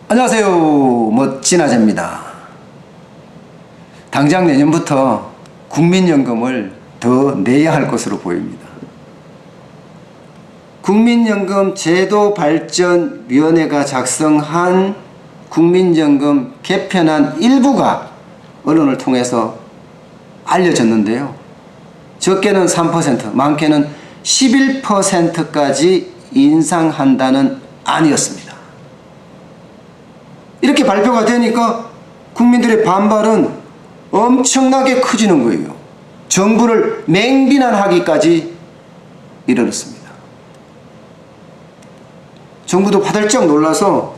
안녕하세요. 멋진 아재입니다. 당장 내년부터 국민연금을 더 내야 할 것으로 보입니다. 국민연금 제도발전위원회가 작성한 국민연금 개편안 일부가 언론을 통해서 알려졌는데요. 적게는 3%, 많게는 11%까지 인상한다는 안이었습니다. 이렇게 발표가 되니까 국민들의 반발은 엄청나게 커지는 거예요. 정부를 맹비난하기까지 이르렀습니다. 정부도 화들짝 놀라서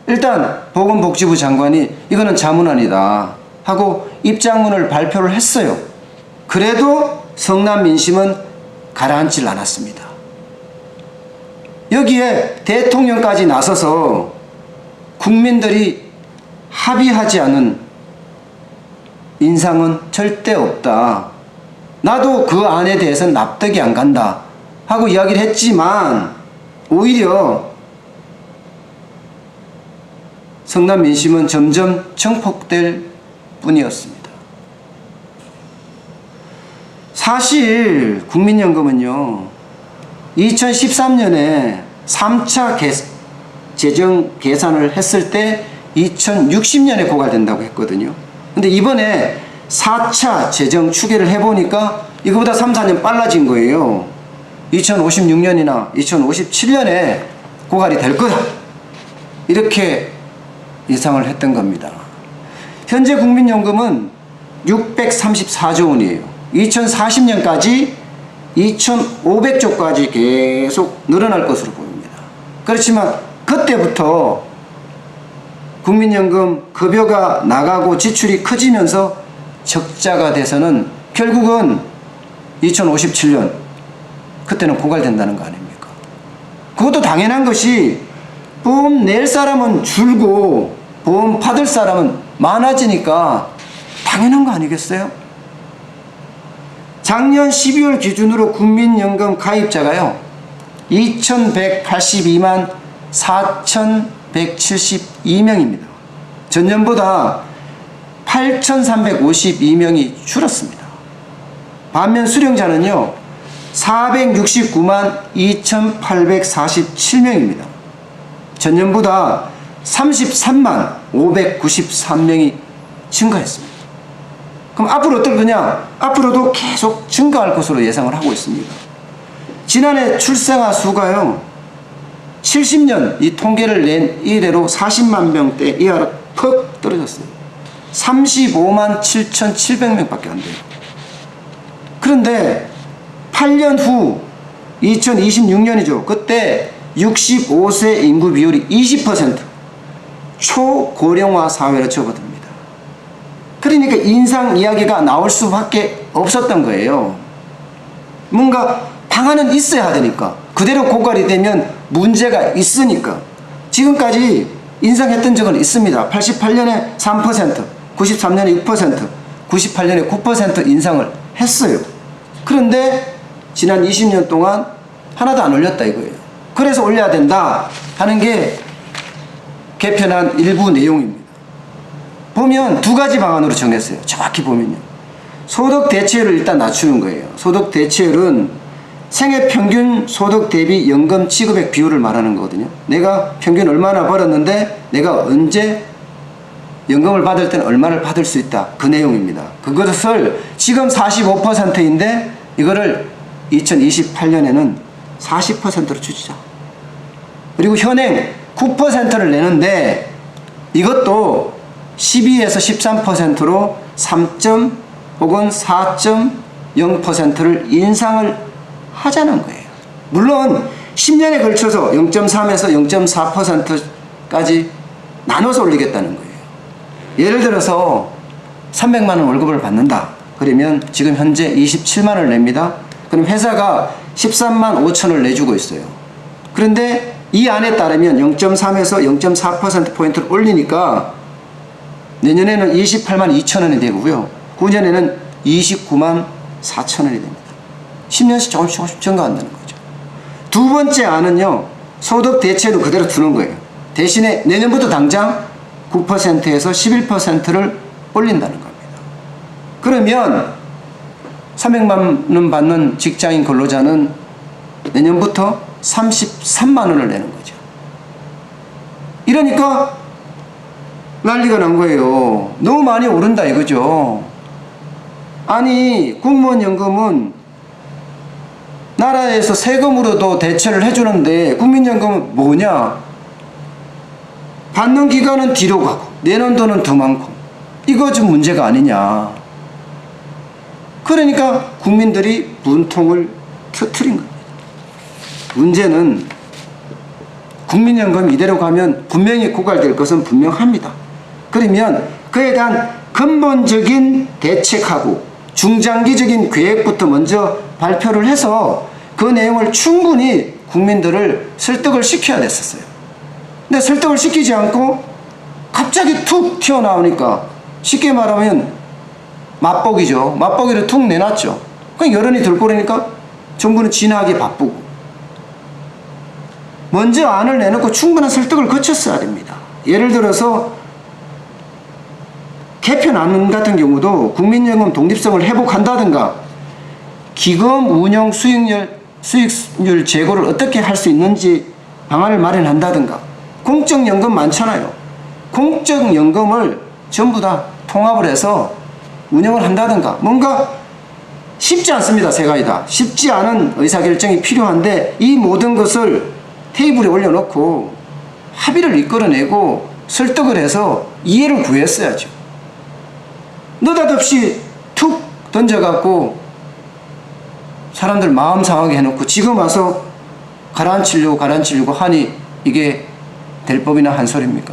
일단 보건복지부 장관이 이거는 자문안이다 하고 입장문을 발표를 했어요. 그래도 성남 민심은 가라앉질 않았습니다. 여기에 대통령까지 나서서 국민들이 합의하지 않은 인상은 절대 없다. 나도 그 안에 대해서는 납득이 안 간다 하고 이야기를 했지만 오히려 성남 민심은 점점 증폭될 뿐이었습니다. 사실 국민연금은요 2013년에 3차 재정 계산을 했을 때 2060년에 고갈된다고 했거든요. 근데 이번에 4차 재정 추계를 해보니까 이거보다 3, 4년 빨라진 거예요. 2056년이나 2057년에 고갈이 될 거다 이렇게 예상을 했던 겁니다. 현재 국민연금은 634조 원이에요. 2040년까지 2500조까지 계속 늘어날 것으로 보입니다. 그렇지만 그때부터 국민연금 급여가 나가고 지출이 커지면서 적자가 돼서는 결국은 2057년 그때는 고갈된다는 거 아닙니까? 그것도 당연한 것이 보험 낼 사람은 줄고 보험 받을 사람은 많아지니까 당연한 거 아니겠어요? 작년 12월 기준으로 국민연금 가입자가요 2182만 4172명입니다. 전년보다 8352명이 줄었습니다. 반면 수령자는요 469만 2847명입니다. 전년보다 33만 593명이 증가했습니다. 그럼 앞으로 어떨 거냐? 앞으로도 계속 증가할 것으로 예상을 하고 있습니다. 지난해 출생아 수가요 70년 이 통계를 낸 이래로 40만 명대 이하로 퍽 떨어졌어요. 35만 7,700명밖에 안 돼요. 그런데 8년 후 2026년이죠. 그때 65세 인구 비율이 20% 초고령화 사회로 접어듭니다. 그러니까 인상 이야기가 나올 수밖에 없었던 거예요. 뭔가 방안은 있어야 되니까 그대로 고갈이 되면 문제가 있으니까 지금까지 인상했던 적은 있습니다. 88년에 3%, 93년에 6%, 98년에 9% 인상을 했어요. 그런데 지난 20년 동안 하나도 안 올렸다 이거예요. 그래서 올려야 된다 하는 게 개편안 일부 내용입니다. 보면 두 가지 방안으로 정했어요. 정확히 보면요. 소득 대체율을 일단 낮추는 거예요. 소득 대체율은 생애 평균 소득 대비 연금 지급액 비율을 말하는 거거든요. 내가 평균 얼마나 벌었는데 내가 언제 연금을 받을 때는 얼마를 받을 수 있다. 그 내용입니다. 그것을 지금 45%인데 이거를 2028년에는 40%로 줄이자. 그리고 현행 9%를 내는데 이것도 12에서 13%로 3. 혹은 4.0%를 인상을 하자는 거예요. 물론 10년에 걸쳐서 0.3에서 0.4%까지 나눠서 올리겠다는 거예요. 예를 들어서 300만 원 월급을 받는다. 그러면 지금 현재 27만 원을 냅니다. 그럼 회사가 13만 5천을 내주고 있어요. 그런데 이 안에 따르면 0.3에서 0.4%포인트를 올리니까 내년에는 28만 2천 원이 되고요. 후년에는 29만 4천 원이 됩니다. 10년씩 조금씩 증가한다는 거죠. 두 번째 안은요, 소득 대체율을 그대로 두는 거예요. 대신에 내년부터 당장 9%에서 11%를 올린다는 겁니다. 그러면 300만 원 받는 직장인 근로자는 내년부터 33만 원을 내는 거죠. 이러니까 난리가 난 거예요. 너무 많이 오른다 이거죠. 아니, 공무원 연금은 나라에서 세금으로도 대체를 해주는데 국민연금은 뭐냐? 받는 기간은 뒤로 가고 내는 돈은 더 많고 이거 좀 문제가 아니냐. 그러니까 국민들이 분통을 터뜨린 겁니다. 문제는 국민연금 이대로 가면 분명히 고갈될 것은 분명합니다. 그러면 그에 대한 근본적인 대책하고 중장기적인 계획부터 먼저 발표를 해서 그 내용을 충분히 국민들을 설득을 시켜야 됐었어요. 근데 설득을 시키지 않고 갑자기 툭 튀어나오니까 쉽게 말하면 맛보기죠. 맛보기를 툭 내놨죠. 그냥 여론이 들끓으니까 정부는 진하게 바쁘고 먼저 안을 내놓고 충분한 설득을 거쳤어야 됩니다. 예를 들어서 개편안 같은 경우도 국민연금 독립성을 회복한다든가 기금 운영 수익률 제고를 어떻게 할 수 있는지 방안을 마련한다든가 공적연금 많잖아요. 공적연금을 전부 다 통합을 해서 운영을 한다든가 뭔가 쉽지 않습니다. 세가지 다 쉽지 않은 의사결정이 필요한데 이 모든 것을 테이블에 올려놓고 합의를 이끌어내고 설득을 해서 이해를 구했어야죠. 느닷없이 툭 던져갖고 사람들 마음 상하게 해놓고 지금 와서 가라앉히려고 하니 이게 될 법이나 한 소리입니까?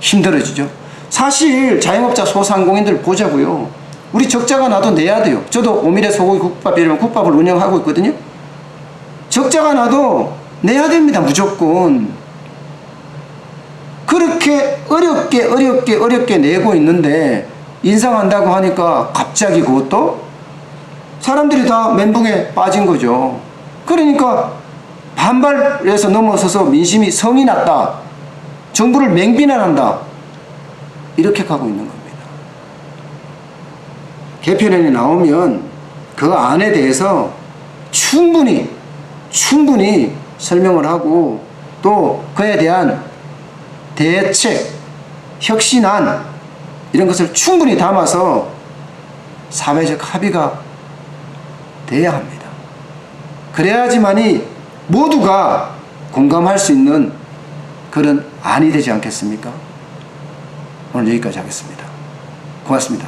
힘들어지죠. 사실 자영업자 소상공인들 보자고요. 우리 적자가 나도 내야 돼요. 저도 오미래 소고기 국밥이라는 국밥을 운영하고 있거든요. 적자가 나도 내야 됩니다. 무조건. 그렇게 어렵게 내고 있는데 인상한다고 하니까 갑자기 그것도 사람들이 다 멘붕에 빠진 거죠. 그러니까 반발에서 넘어서서 민심이 성이 났다. 정부를 맹비난한다. 이렇게 가고 있는 겁니다. 개편안이 나오면 그 안에 대해서 충분히 설명을 하고 또 그에 대한 대책, 혁신안 이런 것을 충분히 담아서 사회적 합의가 돼야 합니다. 그래야지만이 모두가 공감할 수 있는 그런 안이 되지 않겠습니까? 오늘 여기까지 하겠습니다. 고맙습니다.